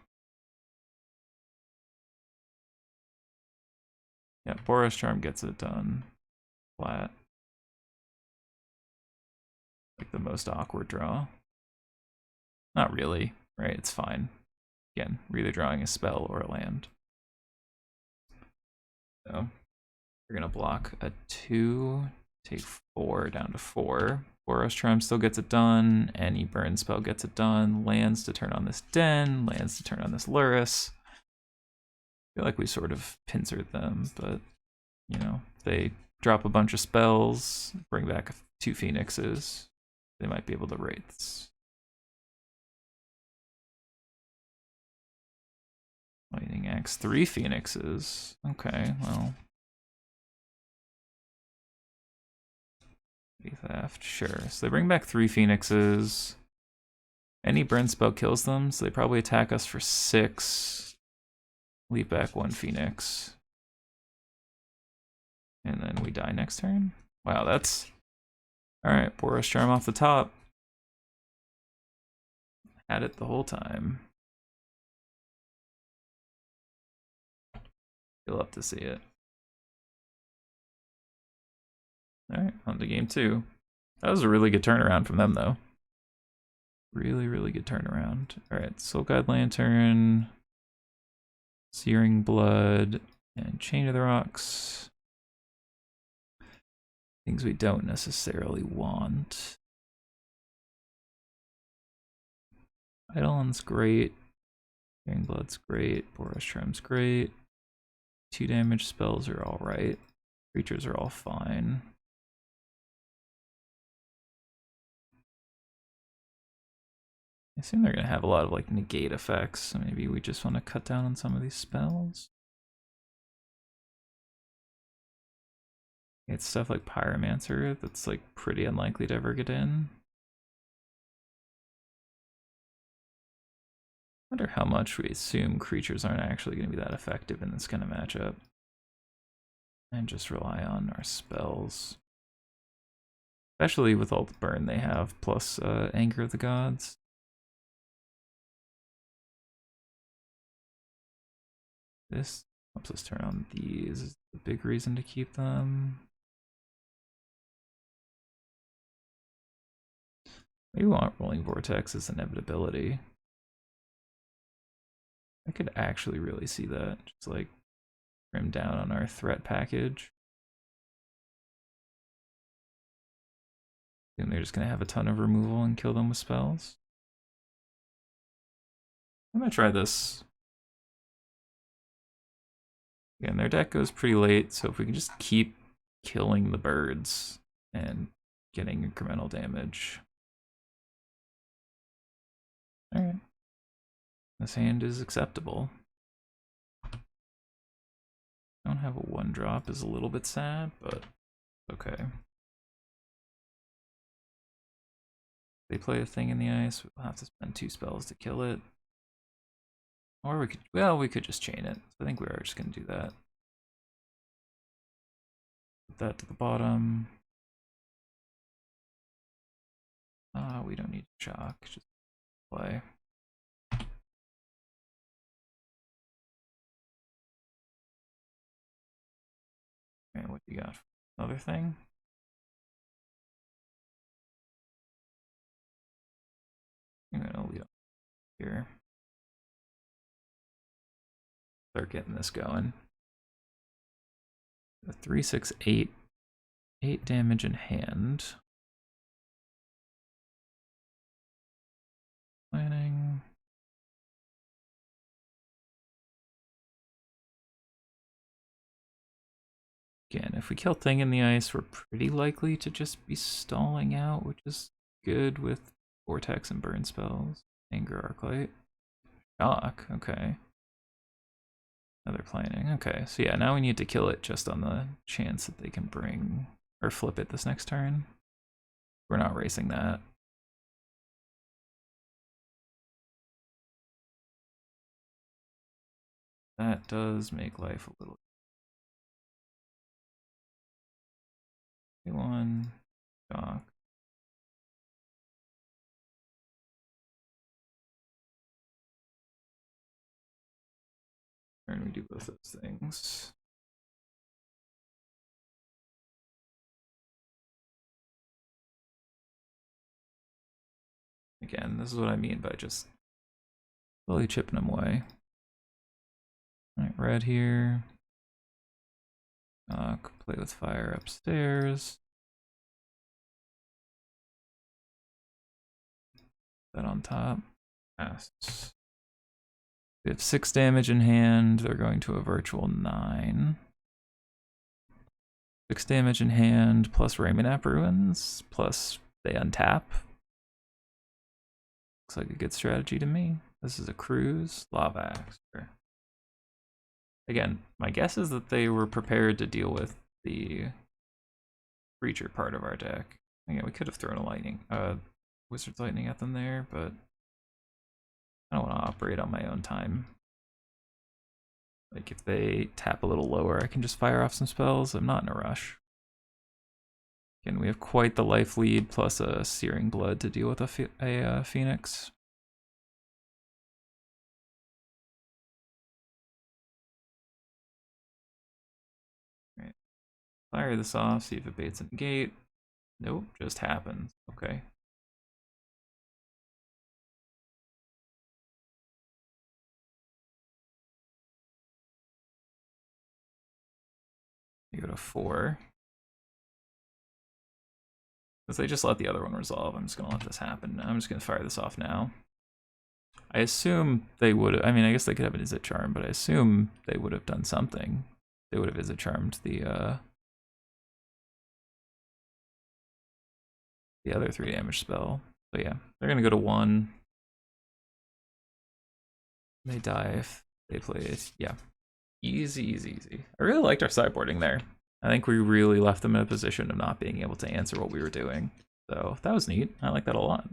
Yeah, Boros Charm gets it done. Flat. Like the most awkward draw. Not really, right? It's fine. Again, we're either drawing a spell or a land. So we're gonna block a 2, take 4 down to 4. Boros Charm still gets it done. Any burn spell gets it done. Lands to turn on this Den, lands to turn on this Lurrus. I feel like we sort of pincered them, but you know, if they drop a bunch of spells, bring back 2 Phoenixes, they might be able to Wraiths. Lightning Axe, 3 Phoenixes. Okay, well. Theft, sure. So they bring back 3 Phoenixes. Any burn spell kills them, so they probably attack us for 6. Leave back 1 Phoenix. And then we die next turn. Wow, that's... Alright, Boros Charm off the top. Had it the whole time. You'll love to see it. Alright, on to game 2. That was a really good turnaround from them, though. Really, really good turnaround. Alright, Soul Guide Lantern. Searing Blood and Chain of the Rocks. Things we don't necessarily want. Eidolon's great. Searing Blood's great. Boros Charm's great. 2 damage spells are alright. Creatures are all fine. I assume they're going to have a lot of like negate effects, so maybe we just want to cut down on some of these spells. It's stuff like Pyromancer that's like pretty unlikely to ever get in. I wonder how much we assume creatures aren't actually going to be that effective in this kind of matchup. And just rely on our spells. Especially with all the burn they have, plus Anger of the Gods. This helps us turn on these. Is the big reason to keep them. Maybe we want Rolling Vortex as inevitability. I could actually really see that. Just like trim down on our threat package. And they're just going to have a ton of removal and kill them with spells. I'm going to try this. Again, their deck goes pretty late, so if we can just keep killing the birds and getting incremental damage. Alright. This hand is acceptable. Don't have a 1-drop is a little bit sad, but okay. They play a thing in the ice, we'll have to spend 2 spells to kill it. Or we could, well, we could just chain it. I think we are just going to do that. Put that to the bottom. We don't need to shock, just play. Okay, what do you got? Another thing? I'm going to leave it here. Start getting this going. 3, 6, 8. 8 damage in hand. Planning. Again, if we kill Thing in the Ice, we're pretty likely to just be stalling out, which is good with Vortex and Burn spells. Anger Arclight. Shock, okay. Another planning, okay. So yeah, now we need to kill it just on the chance that they can bring, or flip it this next turn. We're not racing that. That does make life a little. 1, shock. And we do both those things. Again, this is what I mean by just slowly chipping them away. Alright, red here. Play with fire upstairs. That on top. Yes. We have 6 damage in hand. They're going to a virtual 9. 6 damage in hand plus Raymond Ruins plus they untap. Looks like a good strategy to me. This is a cruise. Lava Axe. Again, my guess is that they were prepared to deal with the creature part of our deck. Again, we could have thrown a Wizard's Lightning at them there, but I don't want to operate on my own time. Like if they tap a little lower, I can just fire off some spells. I'm not in a rush. Again, we have quite the life lead plus a Searing Blood to deal with a Phoenix. Right. Fire this off, see if it baits in the gate. Nope, just happens. Okay. You go to 4. If they just let the other one resolve, I'm just going to let this happen. I'm just going to fire this off now. I assume they would, I mean, I guess they could have an Izzet Charm, but I assume they would have done something. They would have Izzet Charmed the other 3 damage spell. So yeah, they're going to go to 1. They die if they play it. Yeah. Easy, easy, easy. I really liked our sideboarding there. I think we really left them in a position of not being able to answer what we were doing. So that was neat. I like that a lot.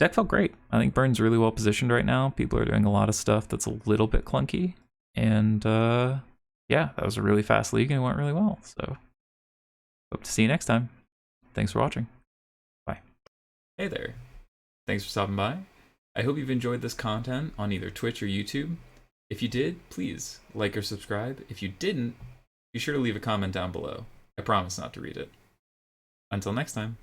Deck felt great. I think Burn's really well positioned right now. People are doing a lot of stuff that's a little bit clunky. And yeah, that was a really fast league and it went really well. So hope to see you next time. Thanks for watching. Bye. Hey there. Thanks for stopping by. I hope you've enjoyed this content on either Twitch or YouTube. If you did, please like or subscribe. If you didn't, be sure to leave a comment down below. I promise not to read it. Until next time.